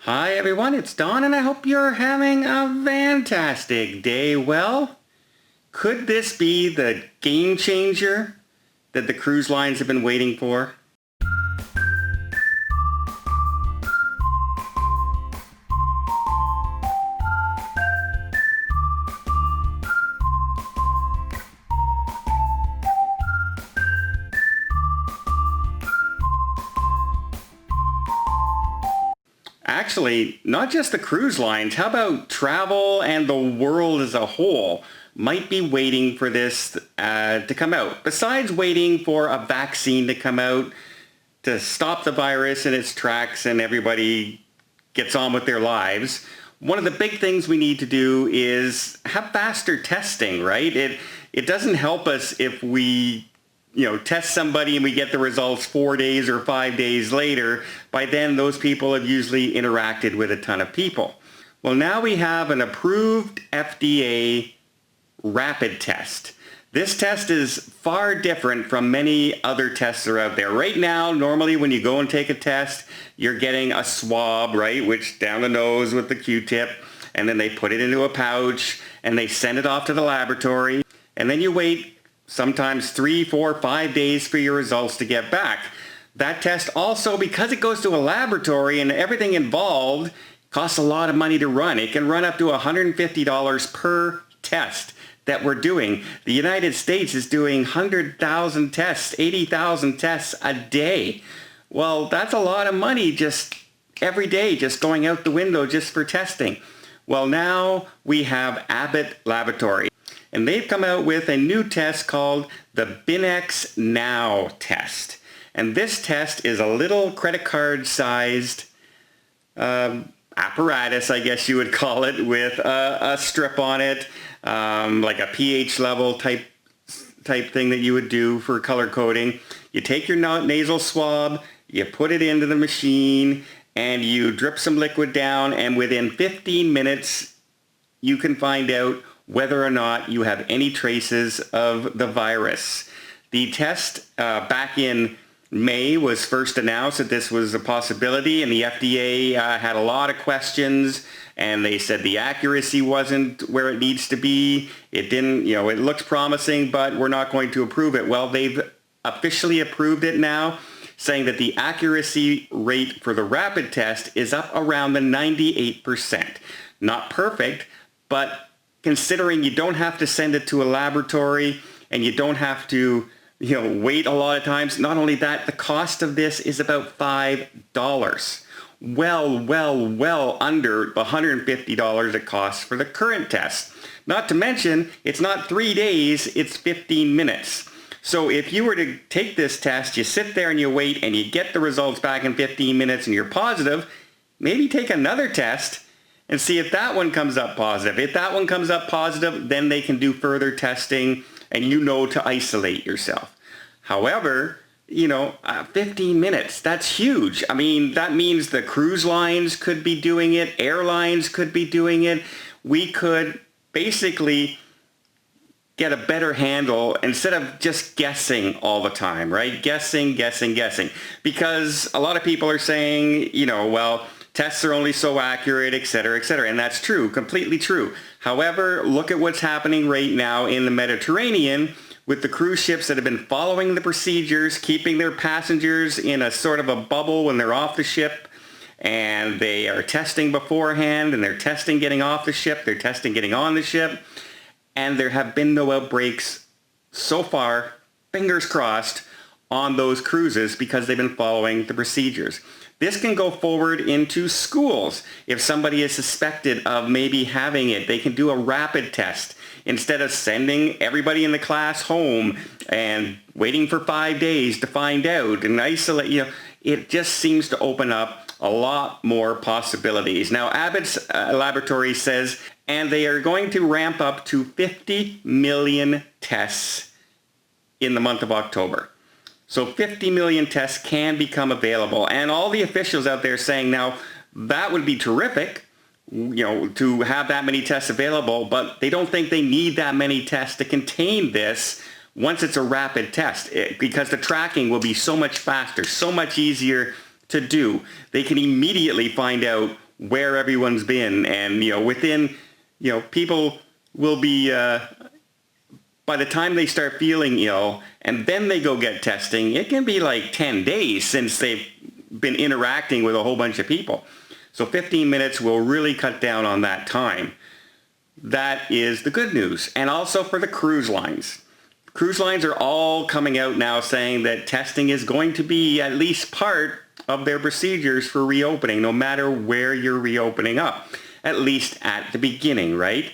Hi everyone, it's Don and I hope you're having a fantastic day. Well, could this be the game changer that the cruise lines have been waiting for? Actually, not just the cruise lines, how about travel and the world as a whole might be waiting for this to come out. Besides waiting for a vaccine to come out to stop the virus in its tracks and everybody gets on with their lives, one of the big things we need to do is have faster testing, right? It doesn't help us if we test somebody and we get the results 4 days or 5 days later. By then, those people have usually interacted with a ton of people. Well, now we have an approved FDA rapid test. This test is far different from many other tests that are out there. Right now, normally when you go and take a test, you're getting a swab, right, which down the nose with the Q-tip, and then they put it into a pouch and they send it off to the laboratory, and then you wait sometimes 3, 4, 5 days for your results to get back. That test also, because it goes to a laboratory and everything involved, costs a lot of money to run. It can run up to $150 per test that we're doing. The United States is doing 100,000 tests, 80,000 tests a day. Well, that's a lot of money just every day, just going out the window just for testing. Well, now we have Abbot Laboratories. And they've come out with a new test called the Binex Now test. And this test is a little credit card sized apparatus, I guess you would call it, with a strip on it, like a pH level type thing that you would do for color coding. You take your nasal swab, you put it into the machine, and you drip some liquid down, and within 15 minutes, you can find out whether or not you have any traces of the virus. The test back in May was first announced that this was a possibility, and the FDA had a lot of questions, and they said the accuracy wasn't where it needs to be. It didn't, it looks promising, but we're not going to approve it. Well, they've officially approved it now, saying that the accuracy rate for the rapid test is up around the 98%. Not perfect, but considering you don't have to send it to a laboratory and you don't have to, wait a lot of times. Not only that, the cost of this is about $5. Well under the $150 it costs for the current test. Not to mention, it's not 3 days, it's 15 minutes. So if you were to take this test, you sit there and you wait and you get the results back in 15 minutes and you're positive, maybe take another test and see if that one comes up positive. If that one comes up positive, then they can do further testing and to isolate yourself. However, 15 minutes, that's huge. I mean, that means the cruise lines could be doing it, airlines could be doing it. We could basically get a better handle instead of just guessing all the time, right? Guessing. Because a lot of people are saying, well, tests are only so accurate, et cetera, and that's true, completely true. However, look at what's happening right now in the Mediterranean with the cruise ships that have been following the procedures, keeping their passengers in a sort of a bubble when they're off the ship, and they are testing beforehand, and they're testing getting off the ship, they're testing getting on the ship, and there have been no outbreaks so far, fingers crossed, on those cruises because they've been following the procedures. This can go forward into schools. If somebody is suspected of maybe having it, they can do a rapid test instead of sending everybody in the class home and waiting for 5 days to find out and isolate. It just seems to open up a lot more possibilities. Now, Abbott's laboratory says, and they are going to ramp up to 50 million tests in the month of October. So 50 million tests can become available. And all the officials out there saying, now, that would be terrific, to have that many tests available, but they don't think they need that many tests to contain this once it's a rapid test, because the tracking will be so much faster, so much easier to do. They can immediately find out where everyone's been. And, within, people will be, by the time they start feeling ill and then they go get testing, it can be like 10 days since they've been interacting with a whole bunch of people. So 15 minutes will really cut down on that time. That is the good news. And also for the cruise lines. Cruise lines are all coming out now saying that testing is going to be at least part of their procedures for reopening, no matter where you're reopening up. At least at the beginning, right?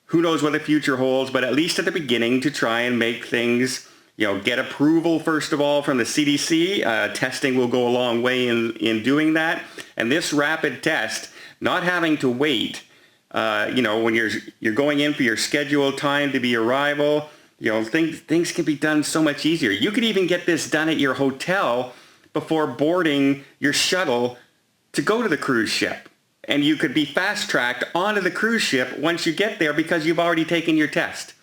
Who knows what the future holds, but at least at the beginning to try and make things, get approval first of all from the CDC. Testing will go a long way in doing that. And this rapid test, not having to wait, when you're going in for your scheduled time to be arrival, things can be done so much easier. You could even get this done at your hotel before boarding your shuttle to go to the cruise ship. And you could be fast-tracked onto the cruise ship once you get there because you've already taken your test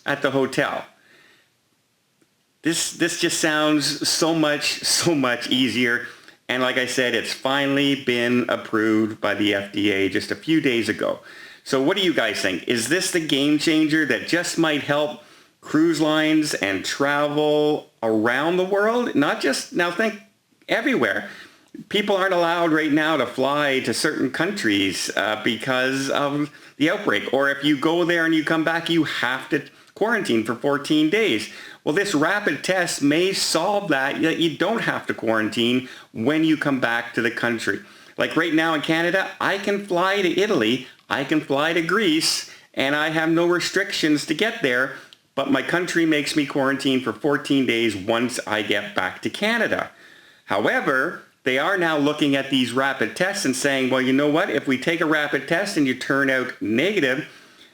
at the hotel. This just sounds so much easier. And like I said, it's finally been approved by the FDA just a few days ago. So what do you guys think? Is this the game changer that just might help cruise lines and travel around the world? Not just, now think everywhere. People aren't allowed right now to fly to certain countries because of the outbreak. Or if you go there and you come back, you have to quarantine for 14 days. Well, this rapid test may solve that you don't have to quarantine when you come back to the country. Like right now in Canada, I can fly to Italy, I can fly to Greece, and I have no restrictions to get there, but my country makes me quarantine for 14 days once I get back to Canada. However, they are now looking at these rapid tests and saying, well, you know what? If we take a rapid test and you turn out negative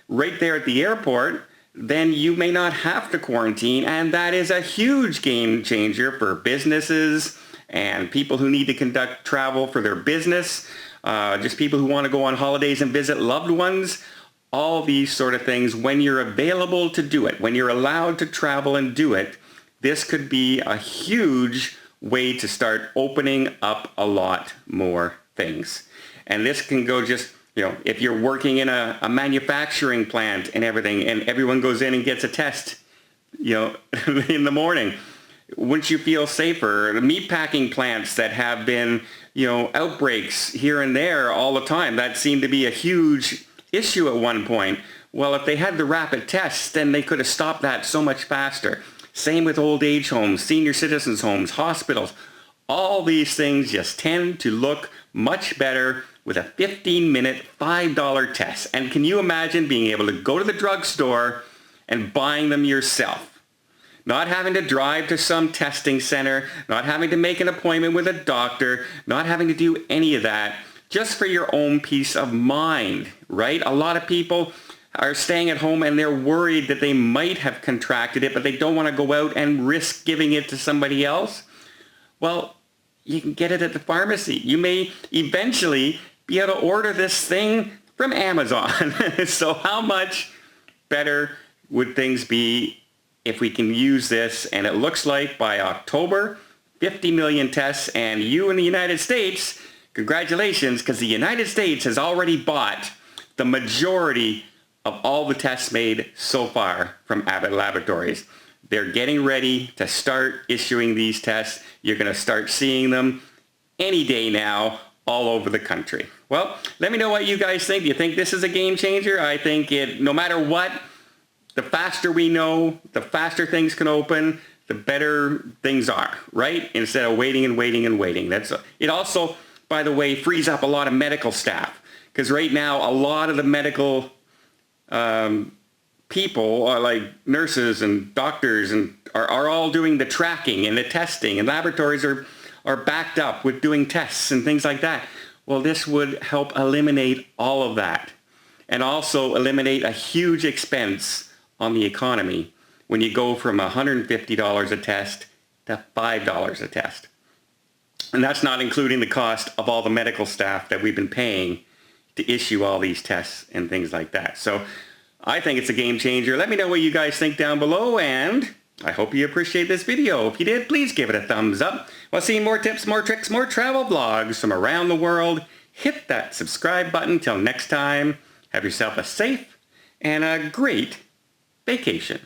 right there at the airport, then you may not have to quarantine. And that is a huge game changer for businesses and people who need to conduct travel for their business, just people who want to go on holidays and visit loved ones, all these sort of things. When you're available to do it, when you're allowed to travel and do it, this could be a huge way to start opening up a lot more things. And this can go just, if you're working in a manufacturing plant and everything, and everyone goes in and gets a test, in the morning, wouldn't you feel safer? The meatpacking plants that have been, outbreaks here and there all the time, that seemed to be a huge issue at one point. Well, if they had the rapid tests, then they could have stopped that so much faster. Same with old age homes, senior citizens homes, hospitals. All these things just tend to look much better with a 15-minute, $5 test. And can you imagine being able to go to the drugstore and buying them yourself? Not having to drive to some testing center, not having to make an appointment with a doctor, not having to do any of that, just for your own peace of mind, right? A lot of people are staying at home and they're worried that they might have contracted it, but they don't want to go out and risk giving it to somebody else. Well, you can get it at the pharmacy. You may eventually be able to order this thing from Amazon. So how much better would things be if we can use this? And it looks like by October, 50 million tests, and you in the United States, congratulations, because the United States has already bought the majority of all the tests made so far from Abbott Laboratories. They're getting ready to start issuing these tests. You're going to start seeing them any day now all over the country. Well, let me know what you guys think. Do you think this is a game changer? I think no matter what, the faster we know, the faster things can open, the better things are, right? Instead of waiting and waiting and waiting. It also, by the way, frees up a lot of medical staff. Because right now, a lot of the medical people are like nurses and doctors and are all doing the tracking and the testing, and laboratories are backed up with doing tests and things like that. Well, this would help eliminate all of that and also eliminate a huge expense on the economy when you go from $150 a test to $5 a test. And that's not including the cost of all the medical staff that we've been paying to issue all these tests and things like that. So I think it's a game changer. Let me know what you guys think down below, and I hope you appreciate this video. If you did, please give it a thumbs up. While seeing more tips, more tricks, more travel vlogs from around the world hit that subscribe button. Till next time, have yourself a safe and a great vacation.